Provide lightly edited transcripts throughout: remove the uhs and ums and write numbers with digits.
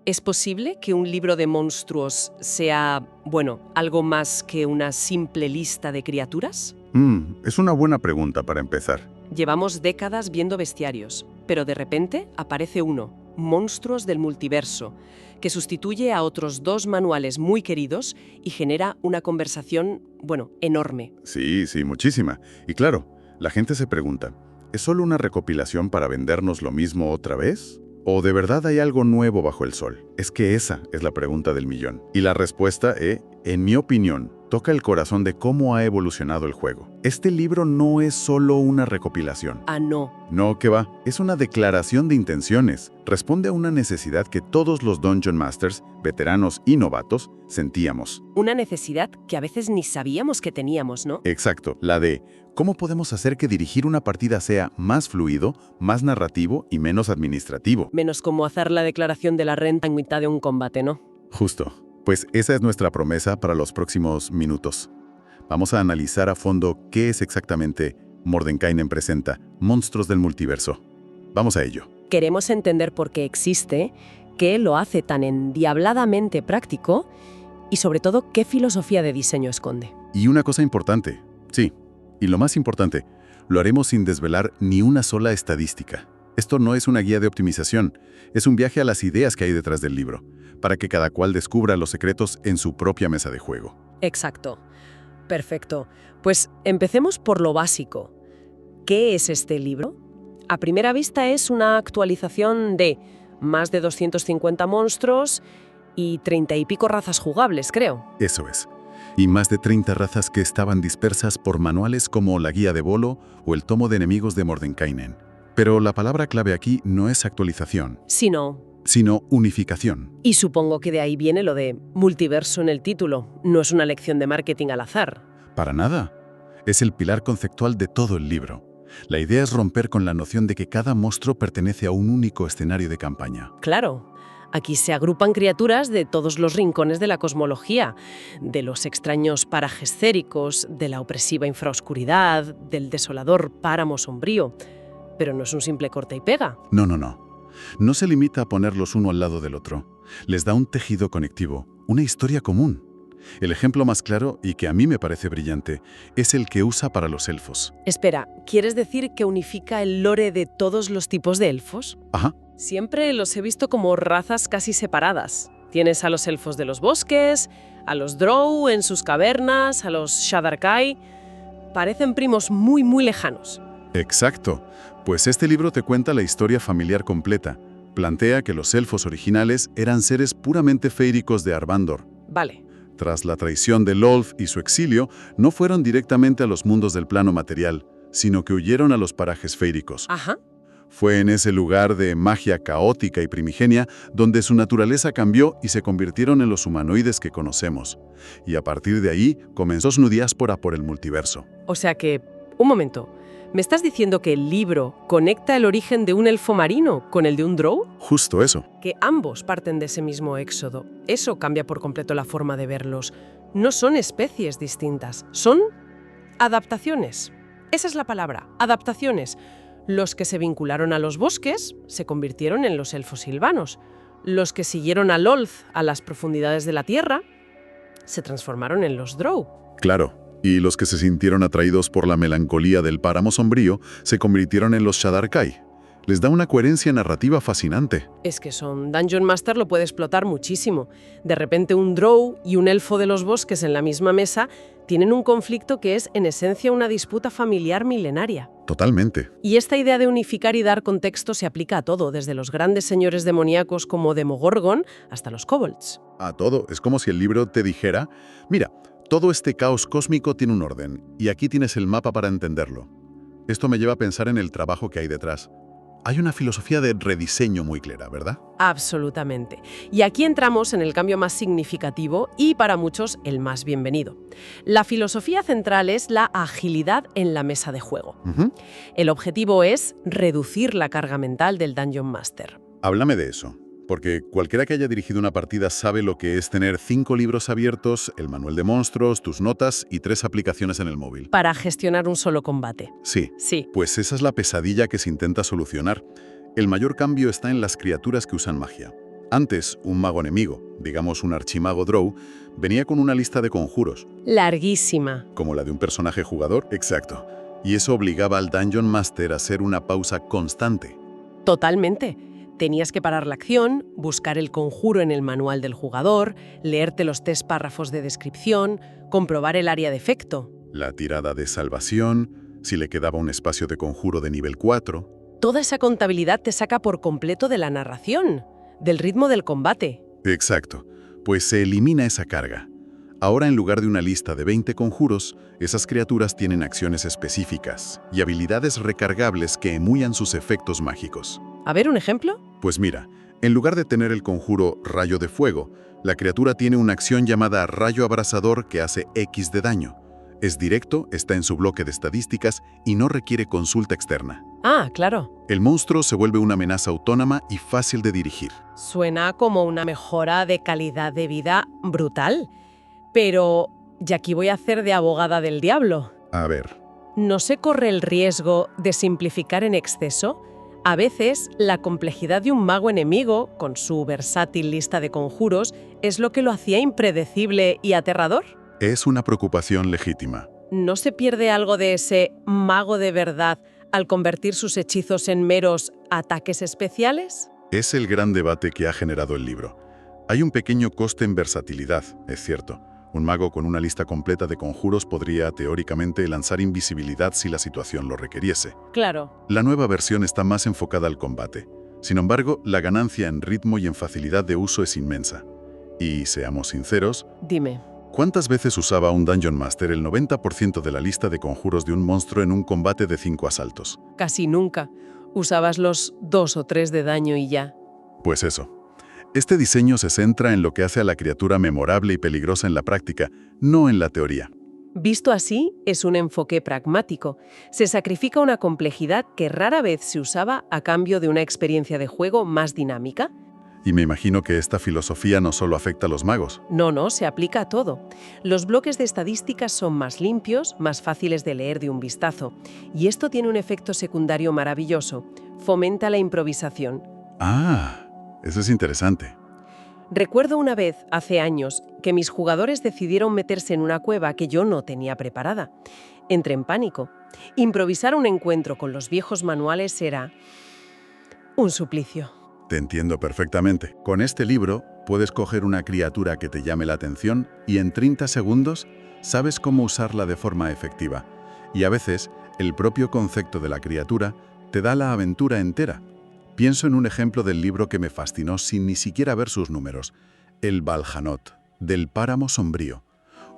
¿Es posible que un libro de monstruos sea, bueno, algo más que una simple lista de criaturas? Es una buena pregunta para empezar. Llevamos décadas viendo bestiarios, pero de repente aparece uno, Monstruos del Multiverso, que sustituye a otros dos manuales muy queridos y genera una conversación, bueno, enorme. Sí, muchísima. Y claro, la gente se pregunta, ¿es solo una recopilación para vendernos lo mismo otra vez? ¿O de verdad hay algo nuevo bajo el sol? Es que esa es la pregunta del millón. Y la respuesta, en mi opinión, toca el corazón de cómo ha evolucionado el juego. Este libro no es solo una recopilación. Ah, no. No, que va. Es una declaración de intenciones. Responde a una necesidad que todos los Dungeon Masters, veteranos y novatos, sentíamos. Una necesidad que a veces ni sabíamos que teníamos, ¿no? Exacto. La de ¿cómo podemos hacer que dirigir una partida sea más fluido, más narrativo y menos administrativo? Menos como hacer la declaración de la renta en mitad de un combate, ¿no? Justo. Pues esa es nuestra promesa para los próximos minutos. Vamos a analizar a fondo qué es exactamente Mordenkainen presenta, Monstruos del Multiverso. Vamos a ello. Queremos entender por qué existe, qué lo hace tan endiabladamente práctico y sobre todo qué filosofía de diseño esconde. Y una cosa importante, sí, y lo más importante, lo haremos sin desvelar ni una sola estadística. Esto no es una guía de optimización, es un viaje a las ideas que hay detrás del libro, para que cada cual descubra los secretos en su propia mesa de juego. Exacto. Perfecto. Pues empecemos por lo básico. ¿Qué es este libro? A primera vista es una actualización de más de 250 monstruos y 30 y pico razas jugables, creo. Eso es. Y más de 30 razas que estaban dispersas por manuales como la Guía de Volo o el Tomo de Enemigos de Mordenkainen. Pero la palabra clave aquí no es actualización, sino unificación. Y supongo que de ahí viene lo de multiverso en el título. No es una lección de marketing al azar. Para nada. Es el pilar conceptual de todo el libro. La idea es romper con la noción de que cada monstruo pertenece a un único escenario de campaña. Claro. Aquí se agrupan criaturas de todos los rincones de la cosmología, de los extraños parajes céricos, de la opresiva infraoscuridad, del desolador páramo sombrío. Pero no es un simple corta y pega. No. No se limita a ponerlos uno al lado del otro. Les da un tejido conectivo, una historia común. El ejemplo más claro, y que a mí me parece brillante, es el que usa para los elfos. Espera, ¿quieres decir que unifica el lore de todos los tipos de elfos? Ajá. Siempre los he visto como razas casi separadas. Tienes a los elfos de los bosques, a los drow en sus cavernas, a los Shadarkai. Parecen primos muy, muy lejanos. Exacto. Pues este libro te cuenta la historia familiar completa. Plantea que los elfos originales eran seres puramente feíricos de Arbandor. Vale. Tras la traición de Lolth y su exilio, no fueron directamente a los mundos del plano material, sino que huyeron a los parajes feíricos. Ajá. Fue en ese lugar de magia caótica y primigenia donde su naturaleza cambió y se convirtieron en los humanoides que conocemos. Y a partir de ahí comenzó su diáspora por el multiverso. O sea que, un momento, ¿me estás diciendo que el libro conecta el origen de un elfo marino con el de un drow? Justo eso. Que ambos parten de ese mismo éxodo. Eso cambia por completo la forma de verlos. No son especies distintas, son adaptaciones. Esa es la palabra, adaptaciones. Los que se vincularon a los bosques se convirtieron en los elfos silvanos. Los que siguieron a Lolth a las profundidades de la tierra se transformaron en los drow. Claro. Y los que se sintieron atraídos por la melancolía del páramo sombrío se convirtieron en los Shadarkai. Les da una coherencia narrativa fascinante. Es que son Dungeon Master lo puede explotar muchísimo. De repente un drow y un elfo de los bosques en la misma mesa tienen un conflicto que es en esencia una disputa familiar milenaria. Totalmente. Y esta idea de unificar y dar contexto se aplica a todo, desde los grandes señores demoníacos como Demogorgon hasta los kobolds. A todo. Es como si el libro te dijera, mira, todo este caos cósmico tiene un orden, y aquí tienes el mapa para entenderlo. Esto me lleva a pensar en el trabajo que hay detrás. Hay una filosofía de rediseño muy clara, ¿verdad? Absolutamente. Y aquí entramos en el cambio más significativo y para muchos el más bienvenido. La filosofía central es la agilidad en la mesa de juego. El objetivo es reducir la carga mental del Dungeon Master. Háblame de eso. Porque cualquiera que haya dirigido una partida sabe lo que es tener 5 libros abiertos, el manual de monstruos, tus notas y 3 aplicaciones en el móvil. Para gestionar un solo combate. Sí. Sí. Pues esa es la pesadilla que se intenta solucionar. El mayor cambio está en las criaturas que usan magia. Antes, un mago enemigo, digamos un archimago Drow, venía con una lista de conjuros, Larguísima. como la de un personaje jugador, exacto. Y eso obligaba al Dungeon Master a hacer una pausa constante. Totalmente. Tenías que parar la acción, buscar el conjuro en el manual del jugador, leerte los 3 párrafos de descripción, comprobar el área de efecto. La tirada de salvación, si le quedaba un espacio de conjuro de nivel 4. Toda esa contabilidad te saca por completo de la narración, del ritmo del combate. Exacto, pues se elimina esa carga. Ahora, en lugar de una lista de 20 conjuros, esas criaturas tienen acciones específicas y habilidades recargables que emullan sus efectos mágicos. A ver, ¿un ejemplo? Pues mira, en lugar de tener el conjuro Rayo de Fuego, la criatura tiene una acción llamada Rayo Abrasador que hace X de daño. Es directo, está en su bloque de estadísticas y no requiere consulta externa. Ah, claro. El monstruo se vuelve una amenaza autónoma y fácil de dirigir. Suena como una mejora de calidad de vida brutal. Pero, y aquí voy a hacer de abogada del diablo. A ver, ¿No se corre el riesgo de simplificar en exceso? A veces, la complejidad de un mago enemigo, con su versátil lista de conjuros, es lo que lo hacía impredecible y aterrador. es una preocupación legítima. ¿No se pierde algo de ese mago de verdad al convertir sus hechizos en meros ataques especiales? Es el gran debate que ha generado el libro. Hay un pequeño coste en versatilidad, es cierto. Un mago con una lista completa de conjuros podría, teóricamente, lanzar invisibilidad si la situación lo requiriese. Claro. La nueva versión está más enfocada al combate. Sin embargo, la ganancia en ritmo y en facilidad de uso es inmensa. Y, seamos sinceros, Dime. ¿cuántas veces usaba un Dungeon Master el 90% de la lista de conjuros de un monstruo en un combate de 5 asaltos? Casi nunca. Usabas los 2 o 3 de daño y ya. Pues eso. Este diseño se centra en lo que hace a la criatura memorable y peligrosa en la práctica, no en la teoría. Visto así, es un enfoque pragmático. Se sacrifica una complejidad que rara vez se usaba a cambio de una experiencia de juego más dinámica. Y me imagino que esta filosofía no solo afecta a los magos. No, se aplica a todo. Los bloques de estadísticas son más limpios, más fáciles de leer de un vistazo. Y esto tiene un efecto secundario maravilloso. Fomenta la improvisación. Ah, eso es interesante. Recuerdo una vez, hace años, que mis jugadores decidieron meterse en una cueva que yo no tenía preparada. Entré en pánico. Improvisar un encuentro con los viejos manuales era un suplicio. Te entiendo perfectamente. Con este libro puedes coger una criatura que te llame la atención y en 30 segundos sabes cómo usarla de forma efectiva. Y a veces, el propio concepto de la criatura te da la aventura entera. Pienso en un ejemplo del libro que me fascinó sin ni siquiera ver sus números, El Baljanot, del Páramo Sombrío.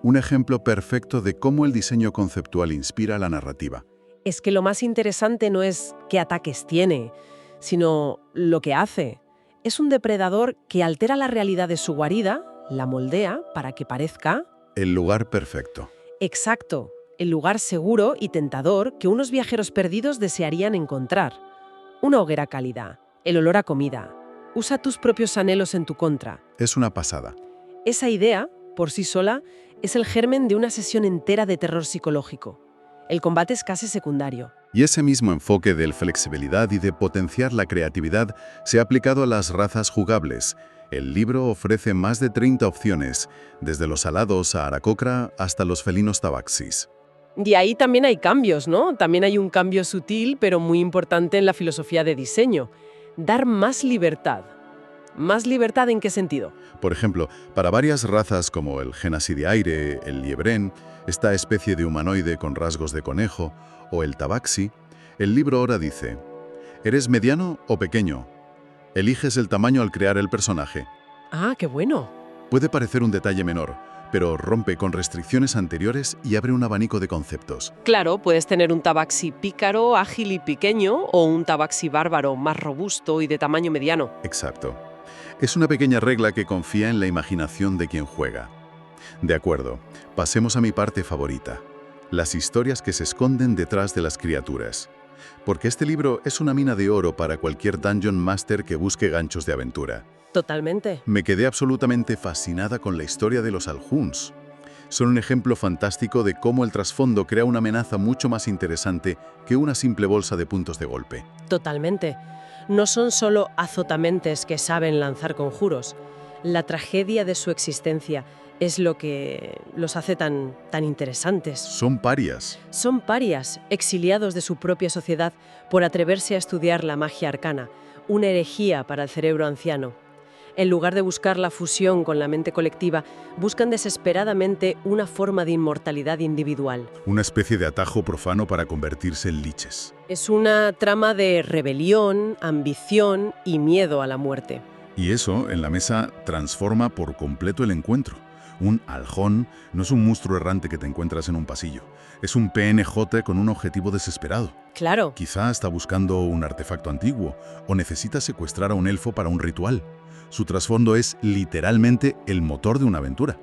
Un ejemplo perfecto de cómo el diseño conceptual inspira la narrativa. Es que lo más interesante no es qué ataques tiene, sino lo que hace. Es un depredador que altera la realidad de su guarida, la moldea para que parezca... El lugar perfecto. Exacto, el lugar seguro y tentador que unos viajeros perdidos desearían encontrar. Una hoguera cálida, el olor a comida. Usa tus propios anhelos en tu contra. Es una pasada. Esa idea, por sí sola, es el germen de una sesión entera de terror psicológico. El combate es casi secundario. Y ese mismo enfoque de flexibilidad y de potenciar la creatividad se ha aplicado a las razas jugables. El libro ofrece más de 30 opciones, desde los alados a Aarakocra hasta los felinos tabaxis. Y ahí también hay cambios, ¿no? También hay un cambio sutil, pero muy importante en la filosofía de diseño. Dar más libertad. ¿Más libertad en qué sentido? Por ejemplo, para varias razas como el genasi de aire, el liebrén, esta especie de humanoide con rasgos de conejo, o el tabaxi, el libro ahora dice: ¿eres mediano o pequeño? Eliges el tamaño al crear el personaje. Ah, qué bueno. Puede parecer un detalle menor, pero rompe con restricciones anteriores y abre un abanico de conceptos. Claro, puedes tener un tabaxi pícaro, ágil y pequeño, o un tabaxi bárbaro, más robusto y de tamaño mediano. Exacto. Es una pequeña regla que confía en la imaginación de quien juega. De acuerdo, pasemos a mi parte favorita: las historias que se esconden detrás de las criaturas. Porque este libro es una mina de oro para cualquier Dungeon Master que busque ganchos de aventura. Totalmente. Me quedé absolutamente fascinada con la historia de los Alhuns. Son un ejemplo fantástico de cómo el trasfondo crea una amenaza mucho más interesante que una simple bolsa de puntos de golpe. Totalmente. No son solo azotamentes que saben lanzar conjuros. La tragedia de su existencia es lo que los hace tan interesantes. Son parias. Son parias, exiliados de su propia sociedad por atreverse a estudiar la magia arcana, una herejía para el cerebro anciano. En lugar de buscar la fusión con la mente colectiva, buscan desesperadamente una forma de inmortalidad individual. Una especie de atajo profano para convertirse en liches. Es una trama de rebelión, ambición y miedo a la muerte. Y eso, en la mesa, transforma por completo el encuentro. Un aljón no es un monstruo errante que te encuentras en un pasillo. Es un PNJ con un objetivo desesperado. Claro. Quizá está buscando un artefacto antiguo o necesita secuestrar a un elfo para un ritual. Su trasfondo es literalmente el motor de una aventura.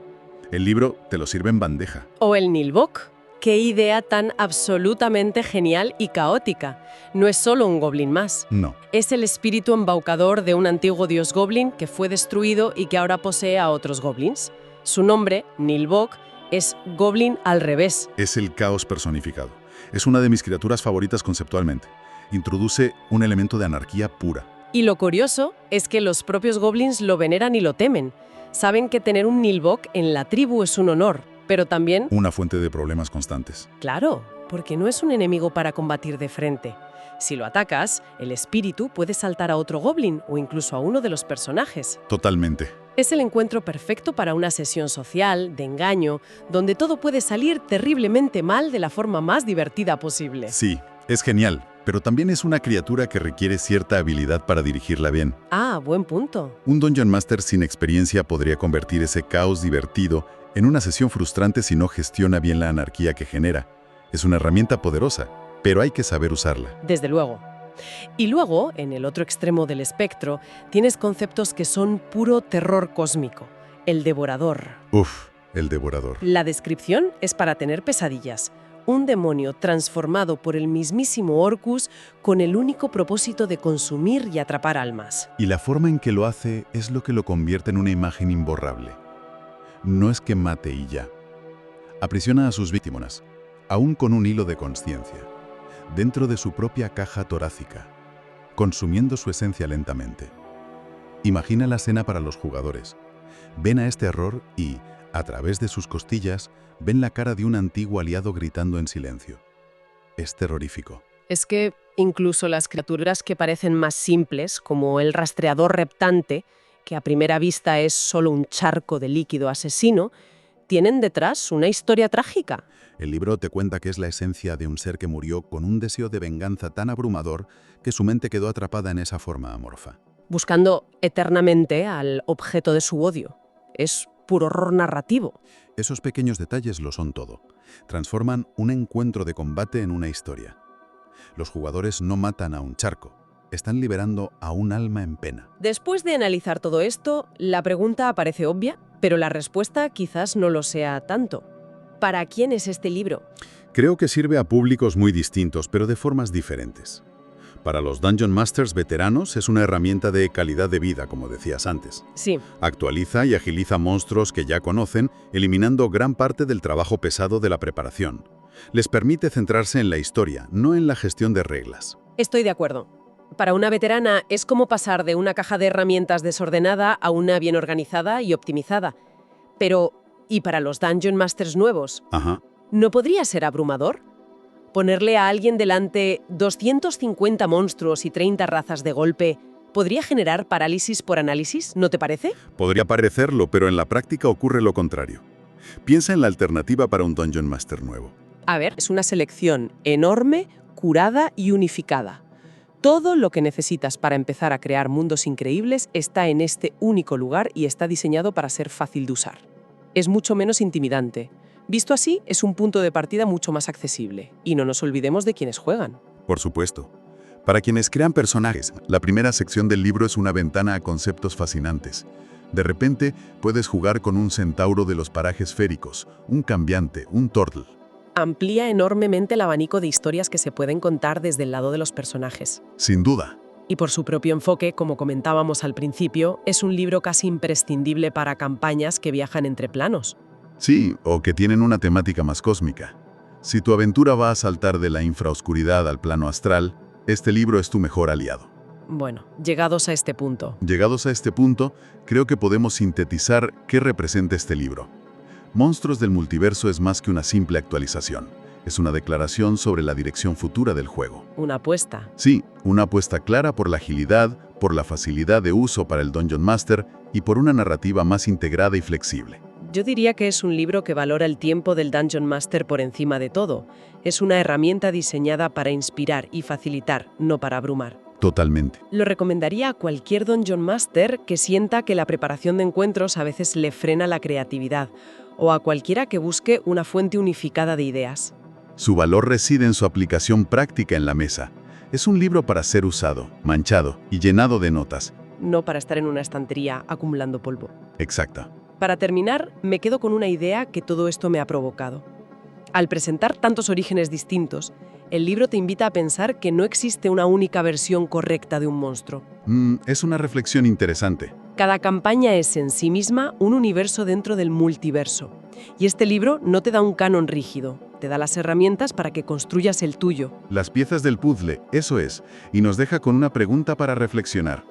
El libro te lo sirve en bandeja. O el Nilbok. ¡Qué idea tan absolutamente genial y caótica! No es solo un goblin más. No. Es el espíritu embaucador de un antiguo dios goblin que fue destruido y que ahora posee a otros goblins. Su nombre, Nilbok, es goblin al revés. Es el caos personificado. Es una de mis criaturas favoritas conceptualmente. Introduce un elemento de anarquía pura. Y lo curioso es que los propios goblins lo veneran y lo temen. Saben que tener un Nilbok en la tribu es un honor, pero también... Una fuente de problemas constantes. Claro, porque no es un enemigo para combatir de frente. Si lo atacas, el espíritu puede saltar a otro goblin o incluso a uno de los personajes. Totalmente. Es el encuentro perfecto para una sesión social, de engaño, donde todo puede salir terriblemente mal de la forma más divertida posible. Sí, es genial, pero también es una criatura que requiere cierta habilidad para dirigirla bien. Ah, buen punto. Un Dungeon Master sin experiencia podría convertir ese caos divertido en una sesión frustrante si no gestiona bien la anarquía que genera. Es una herramienta poderosa, pero hay que saber usarla. Desde luego. Y luego, en el otro extremo del espectro, tienes conceptos que son puro terror cósmico. El devorador. Uf, el devorador. La descripción es para tener pesadillas. Un demonio transformado por el mismísimo Orcus con el único propósito de consumir y atrapar almas. Y la forma en que lo hace es lo que lo convierte en una imagen imborrable. No es que mate y ya. Aprisiona a sus víctimas, aún con un hilo de conciencia, dentro de su propia caja torácica, consumiendo su esencia lentamente. Imagina la escena para los jugadores. Ven a este error y, a través de sus costillas, ven la cara de un antiguo aliado gritando en silencio. Es terrorífico. Es que incluso las criaturas que parecen más simples, como el rastreador reptante, que a primera vista es solo un charco de líquido asesino, tienen detrás una historia trágica. El libro te cuenta que es la esencia de un ser que murió con un deseo de venganza tan abrumador que su mente quedó atrapada en esa forma amorfa. Buscando eternamente al objeto de su odio. Es puro horror narrativo. Esos pequeños detalles lo son todo. Transforman un encuentro de combate en una historia. Los jugadores no matan a un charco. Están liberando a un alma en pena. Después de analizar todo esto, la pregunta parece obvia, pero la respuesta quizás no lo sea tanto. ¿Para quién es este libro? Creo que sirve a públicos muy distintos, pero de formas diferentes. Para los Dungeon Masters veteranos es una herramienta de calidad de vida, como decías antes. Sí. Actualiza y agiliza monstruos que ya conocen, eliminando gran parte del trabajo pesado de la preparación. Les permite centrarse en la historia, no en la gestión de reglas. Estoy de acuerdo. Para una veterana es como pasar de una caja de herramientas desordenada a una bien organizada y optimizada. Pero, ¿y para los Dungeon Masters nuevos? Ajá. ¿No podría ser abrumador? ¿Ponerle a alguien delante 250 monstruos y 30 razas de golpe podría generar parálisis por análisis? ¿No te parece? Podría parecerlo, pero en la práctica ocurre lo contrario. Piensa en la alternativa para un Dungeon Master nuevo. A ver, es una selección enorme, curada y unificada. Todo lo que necesitas para empezar a crear mundos increíbles está en este único lugar y está diseñado para ser fácil de usar. Es mucho menos intimidante. Visto así, es un punto de partida mucho más accesible. Y no nos olvidemos de quienes juegan. Por supuesto. Para quienes crean personajes, la primera sección del libro es una ventana a conceptos fascinantes. De repente, puedes jugar con un centauro de los parajes féricos, un cambiante, un turtle. Amplía enormemente el abanico de historias que se pueden contar desde el lado de los personajes. Sin duda. Y por su propio enfoque, como comentábamos al principio, es un libro casi imprescindible para campañas que viajan entre planos. Sí, o que tienen una temática más cósmica. Si tu aventura va a saltar de la infraoscuridad al plano astral, este libro es tu mejor aliado. Bueno, llegados a este punto. Llegados a este punto, creo que podemos sintetizar qué representa este libro. Monstruos del Multiverso es más que una simple actualización. Es una declaración sobre la dirección futura del juego. Una apuesta. Sí, una apuesta clara por la agilidad, por la facilidad de uso para el Dungeon Master y por una narrativa más integrada y flexible. Yo diría que es un libro que valora el tiempo del Dungeon Master por encima de todo. Es una herramienta diseñada para inspirar y facilitar, no para abrumar. Totalmente. Lo recomendaría a cualquier Dungeon Master que sienta que la preparación de encuentros a veces le frena la creatividad, o a cualquiera que busque una fuente unificada de ideas. Su valor reside en su aplicación práctica en la mesa. Es un libro para ser usado, manchado y llenado de notas. No para estar en una estantería acumulando polvo. Exacto. Para terminar, me quedo con una idea que todo esto me ha provocado. Al presentar tantos orígenes distintos, el libro te invita a pensar que no existe una única versión correcta de un monstruo. Es una reflexión interesante. Cada campaña es en sí misma un universo dentro del multiverso. Y este libro no te da un canon rígido, te da las herramientas para que construyas el tuyo. Las piezas del puzzle, eso es, y nos deja con una pregunta para reflexionar.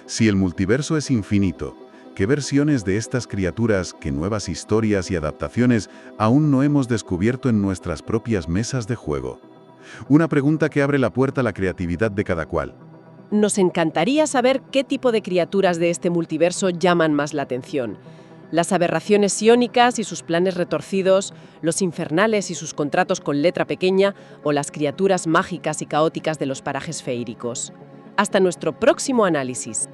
Si el multiverso es infinito, ¿qué versiones de estas criaturas, qué nuevas historias y adaptaciones aún no hemos descubierto en nuestras propias mesas de juego? Una pregunta que abre la puerta a la creatividad de cada cual. Nos encantaría saber qué tipo de criaturas de este multiverso llaman más la atención. Las aberraciones psiónicas y sus planes retorcidos, los infernales y sus contratos con letra pequeña, o las criaturas mágicas y caóticas de los parajes feíricos. Hasta nuestro próximo análisis.